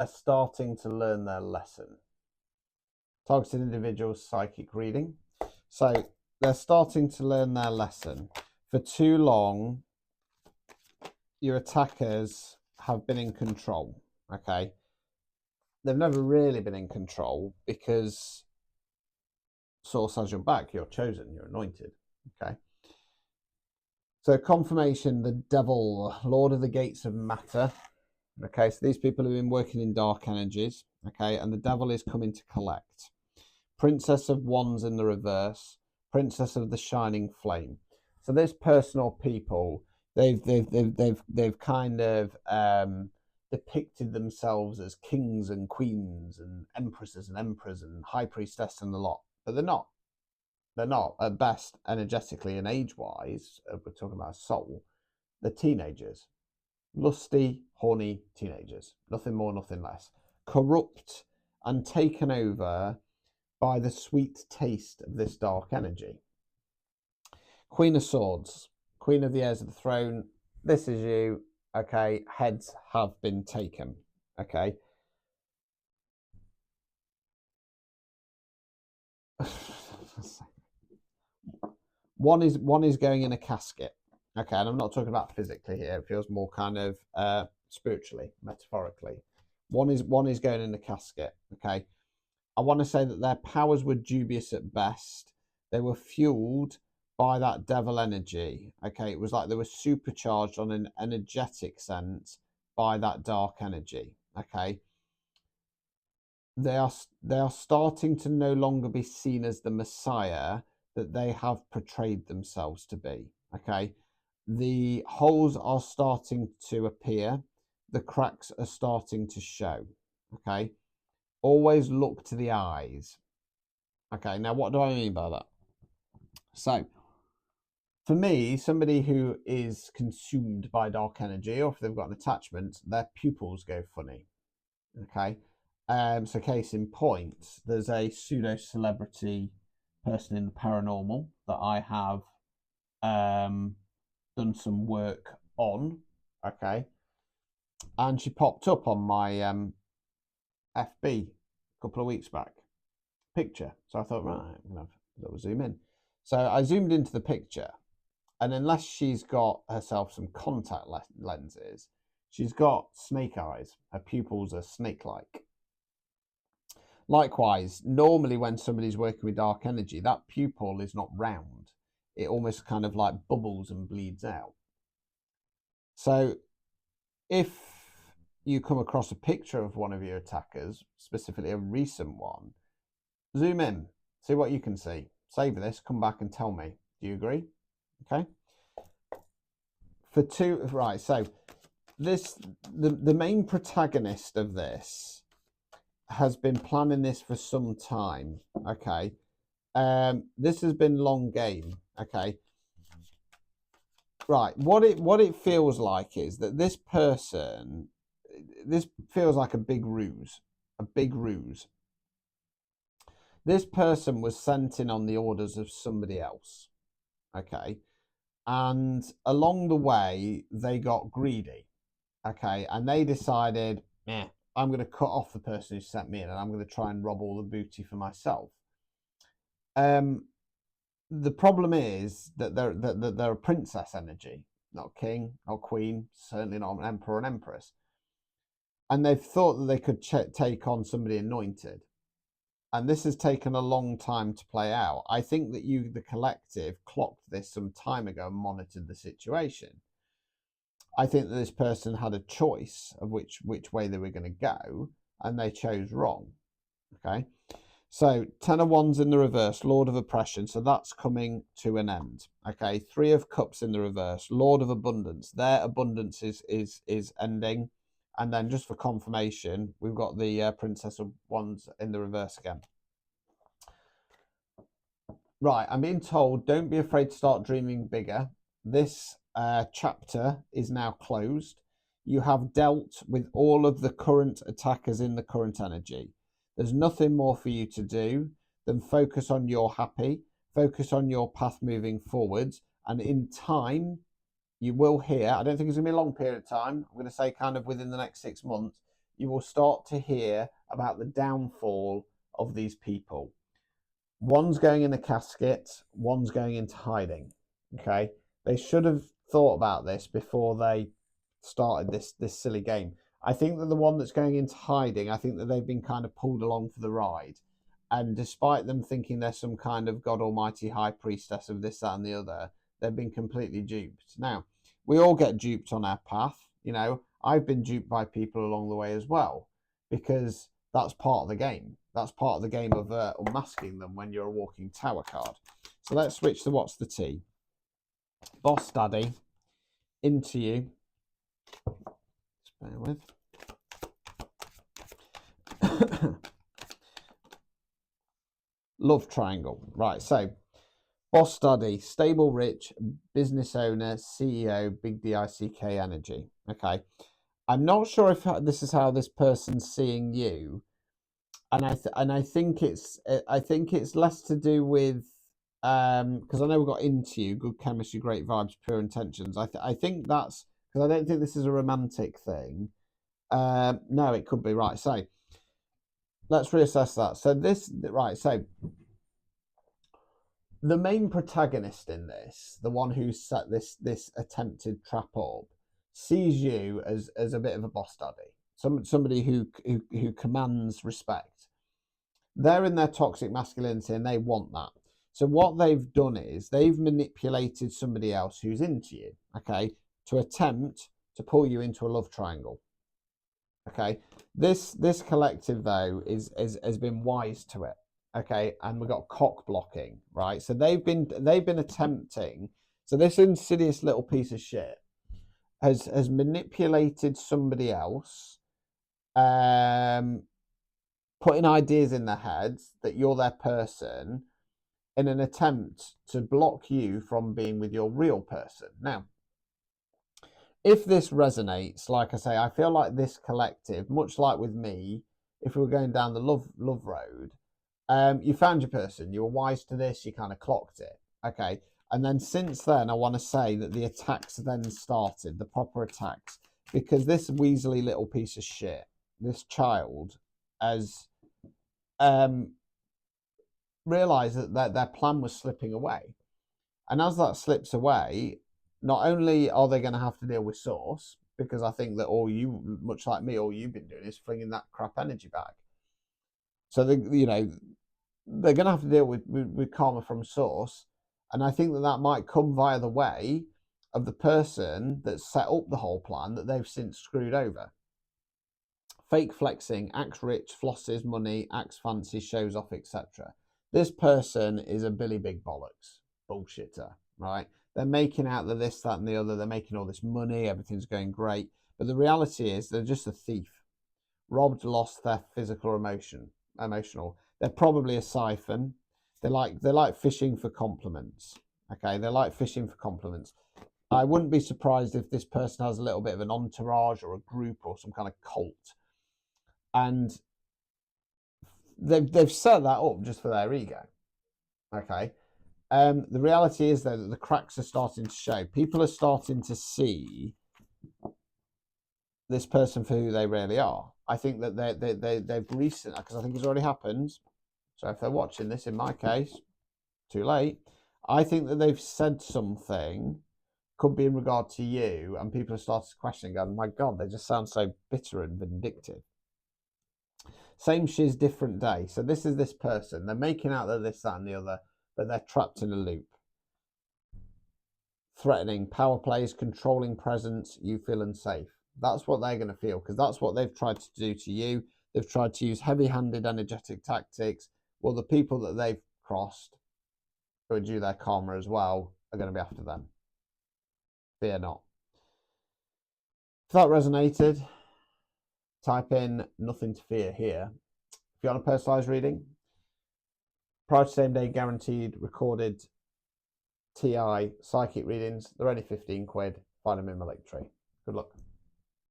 are starting to learn their lesson. Targeted individuals, psychic reading. So they're starting to learn their lesson. For too long, your attackers have been in control. Okay. They've never really been in control because Source has your back. You're chosen. You're anointed. Okay. So confirmation, the devil, Lord of the gates of matter. Okay, so these people have been working in dark energies. Okay, and the devil is coming to collect. Princess of Wands in the reverse, Princess of the Shining Flame. So this person or people, they've kind of depicted themselves as kings and queens and empresses and emperors and high priestess and the lot, but they're not. They're not. At best, energetically and age-wise, we're talking about soul. They're teenagers, lusty, horny teenagers. Nothing more, nothing less. Corrupt and taken over by the sweet taste of this dark energy. Queen of Swords, Queen of the Heirs of the Throne. This is you. Okay, heads have been taken. Okay. One is going in a casket. Okay, and I'm not talking about physically here. It feels more kind of spiritually, metaphorically. One is going in a casket. Okay. I want to say that their powers were dubious at best. They were fueled by that devil energy. Okay, it was like they were supercharged on an energetic sense by that dark energy. Okay, they are starting to no longer be seen as the Messiah that they have portrayed themselves to be. Okay, the holes are starting to appear, the cracks are starting to show. Okay, always look to the eyes. Okay, now what do I mean by that? So, for me, somebody who is consumed by dark energy, or if they've got an attachment, their pupils go funny. Okay, so case in point, there's a pseudo celebrity person in the paranormal that I have done some work on. Okay, and she popped up on my FB a couple of weeks back. Picture. So I thought, right, I'm gonna have a little zoom in. So I zoomed into the picture, and unless she's got herself some contact lenses, she's got snake eyes. Her pupils are snake-like. Likewise, normally when somebody's working with dark energy, that pupil is not round. It almost kind of like bubbles and bleeds out. So if you come across a picture of one of your attackers, specifically a recent one, zoom in, see what you can see. Save this, come back and tell me. Do you agree? Okay. Right, so the main protagonist of this has been planning this for some time. Okay. This has been long game. Okay. Right. What it feels like is that this feels like a big ruse. A big ruse. This person was sent in on the orders of somebody else. Okay. And along the way, they got greedy. Okay. And they decided, I'm going to cut off the person who sent me in and I'm going to try and rob all the booty for myself. The problem is that they're a princess energy, not king, not queen, certainly not an emperor and empress. And they've thought that they could take on somebody anointed. And this has taken a long time to play out. I think that you, the collective, clocked this some time ago and monitored the situation. I think that this person had a choice of which way they were going to go, and they chose wrong. Okay. So 10 of Wands in the reverse, Lord of Oppression. So that's coming to an end. Okay. 3 of Cups in the reverse, Lord of Abundance. Their abundance is ending. And then just for confirmation, we've got the Princess of Wands in the reverse again. Right. I'm being told, don't be afraid to start dreaming bigger. This chapter is now closed. You have dealt with all of the current attackers in the current energy. There's nothing more for you to do than focus on your happy, focus on your path moving forwards. And in time, you will hear, I don't think it's going to be a long period of time. I'm going to say kind of within the next 6 months, you will start to hear about the downfall of these people. One's going in a casket, one's going into hiding. Okay, they should have thought about this before they started this silly game. I think that the one that's going into hiding, I think that they've been kind of pulled along for the ride. And despite them thinking they're some kind of God Almighty high priestess of this, that, and the other, they've been completely duped. Now, we all get duped on our path. You know, I've been duped by people along the way as well, because that's part of the game. That's part of the game of unmasking them when you're a walking tower card. So let's switch to what's the T. Boss Daddy, into you. Just bear with. Love triangle. Right, so Boss Daddy, stable rich, business owner, CEO, big DICK energy. Okay. I'm not sure if this is how this person's seeing you. And I think it's less to do with because I know we got into you, good chemistry, great vibes, pure intentions. I think that's because I don't think this is a romantic thing. No, it could be right. So let's reassess that. So so the main protagonist in this, the one who set this attempted trap up, sees you as a bit of a boss daddy, somebody who commands respect. They're in their toxic masculinity and they want that. So what they've done is they've manipulated somebody else who's into you, okay, to attempt to pull you into a love triangle. Okay, this collective though has been wise to it. Okay, and we've got cock blocking, right? So they've been attempting. So this insidious little piece of shit has manipulated somebody else, putting ideas in their heads that you're their person, in an attempt to block you from being with your real person. Now, if this resonates, like I say, I feel like this collective, much like with me, if we were going down the love road, you found your person, you were wise to this, you kind of clocked it. Okay. And then since then, I want to say that the attacks then started, the proper attacks, because this weaselly little piece of shit, this child, has realised that their plan was slipping away. And as that slips away, not only are they going to have to deal with source, because I think that all you, much like me, all you've been doing is flinging that crap energy back. So they're going to have to deal with karma from source. And I think that might come via the way of the person that set up the whole plan that they've since screwed over. Fake flexing, acts rich, flosses money, acts fancy, shows off, etc. This person is a Billy Big Bollocks bullshitter, right? They're making out that this, that, and the other. They're making all this money. Everything's going great. But the reality is they're just a thief. Robbed, lost, theft, physical or emotional. They're probably a siphon. They like fishing for compliments. Okay, they like fishing for compliments. I wouldn't be surprised if this person has a little bit of an entourage or a group or some kind of cult. And they've set that up just for their ego. Okay. The reality is though that the cracks are starting to show. People are starting to see this person for who they really are. I think that they've recently, because I think it's already happened. So if they're watching this, in my case, too late. I think that they've said something, could be in regard to you, and people have started questioning, going, my God, they just sound so bitter and vindictive. Same shiz, different day. So this is this person. They're making out that this, that, and the other, but they're trapped in a loop. Threatening, power plays, controlling presence, you feel unsafe. That's what they're going to feel, because that's what they've tried to do to you. They've tried to use heavy-handed, energetic tactics. Well, the people that they've crossed, who are due their karma as well, are going to be after them. Fear not. If that resonated, type in nothing to fear here. If you want a personalised reading, prior to same day guaranteed recorded TI psychic readings, they're only 15 quid. Find them in my link tree. Good luck.